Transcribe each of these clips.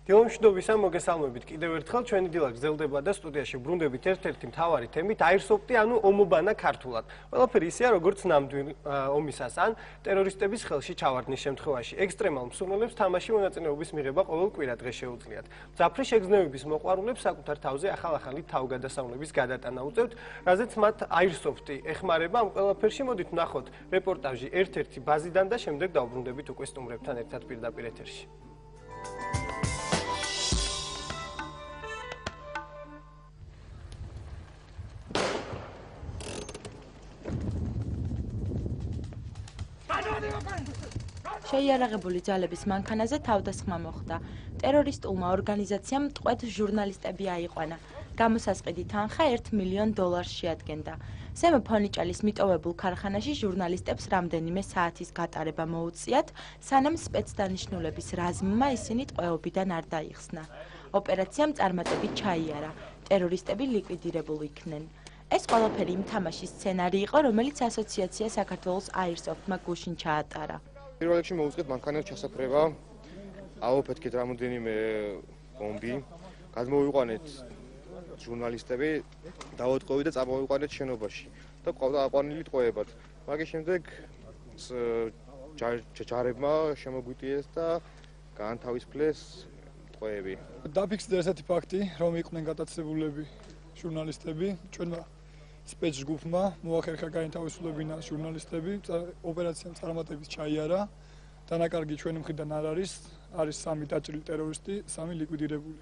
დილამშვიდობისა მოგესალმებით კიდევ ერთხელ ჩვენი დილა გრძელდება და სტუდიაში ბრუნდებით ერთ-ერთი მთავარი თემით აირსოფტი ანუ ომობანა ქართულად. ყველაფერი ისეა როგორც ნამდვილი ომისას ან ტერორისტების ხელში ჩავარდნის შემთხვევაში. ექსტრემალ მსურველებს თამაში მონაწილეობის მიღება ყოველ კვირა დღე შეუძლიათ. მძაფრი შეგრძნებების მოყვარულებს საკუთარ თავზე ახალ-ახალი თავგადასავლების გადატანა უწევთ, რაზეც მათ აირსოფტი ეხმარება. ამ ყველაფერში მოდით ვნახოთ რეპორტაჟი ერთ-ერთი ბაზიდან და შემდეგ დავბრუნდებით უკვე სტუმრებთან ერთად პირდაპირ ეთერში. შეიარაღებული ძალების მანქანაზე თავდასხმა მოხდა. ტერორისტულმა ორგანიზაციამ მტყვეთ ჟურნალისტები აიყვანა. გამოსასყიდი თანხა $1 მილიონ შეადგენდა. ზემო ფონიჭალის მიტოვებულ ქარხანაში ჟურნალისტებს რამდენიმე საათის გატარება მოუწიათ, სანამ სპეცდანიშნულების რაზმმა ისინი ტყვეობიდან არ დაიხსნა. ოპერაციამ წარმატებით ჩაიარა. ტერორისტები ლიკვიდირებულ იქნენ. ეს ყველაფერი იმ თამაშის სცენარი იყო, რომელიც ასოციაცია საქართველოს აირსოფტმა გუშინ ჩაატარა. პირველ რიგში მოუწევთ მანქანას ჩასაფრება, ავოფეთქეთ რამოდენიმე ბომბი, გადმოვიყვანეთ ჟურნალისტები, დავატყოვით და წამოვიყვანეთ შენობაში და ყავდა აყვანილი ტყვეებად. მაგის შემდეგ ჯარებმა შემოგვიტიეს და გაანთავისუფლეს ტყვეები. დაფიქსირდა ესეთი ფაქტი, რომ იყვნენ გატაცებულები ჟურნალისტები, ჩვენმა სპეცჯგუფმა მოახერხა გაანთავისუფლებინა ჟურნალისტები, ოპერაციამ წარმატებით ჩაიარა. დანაკარგი ჩვენი მხრიდან არ არის 3 დაჭრილი ტერორისტი, 3 ლიკვიდირებული.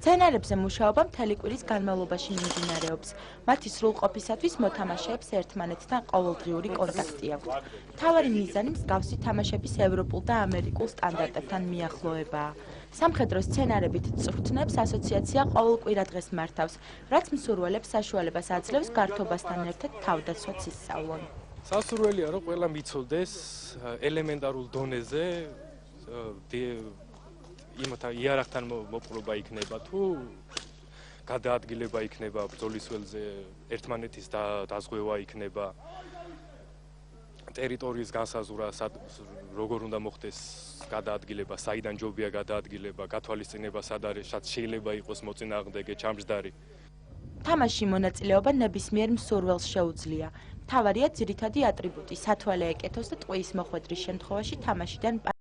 სცენარებზე მუშაობა მთელი კვირის განმავლობაში მიმდინარეობს. მათი სრულყოფისათვის მოთამაშეებს ერთმანეთთან ყოველდღიური კონტაქტი აქვთ. მთავარი მიზანი მსგავსი თამაშების ევროპულ და ამერიკულ სტანდარტებთან მიახლოებაა. სამხედრო სცენარებით წვრთნებს ასოციაცია ყოველ კვირადღეს მართავს, რაც მსურველებს საშუალებას აძლევს გართობასთან ერთად თავდაცვაც ისწავლონ. სასურველია რომ ყველა მიცოდეს ელემენტარულ დონეზე იმათა იარაღთან მოპყრობა იქნება თუ გადაადგილება იქნება ბრძოლის ველზე, ერთმანეთის დაზღვევა იქნება, ტერიტორიის განსაზღვრა, როგორ უნდა მოხდეს გადაადგილება, საიდან ჯობია გადაადგილება, გათვალისწინება სად არის, რაც შეიძლება იყოს მოწინააღმდეგე ჩამჯდარი. თამაში მონაწილეობა ნებისმიერ მსურველს შეუძლია. მთავარია ძირითადი ატრიბუტი, სათვალე ეკეთოს და ტყუის მოხვედრის შემთხვევაში თამაშიდან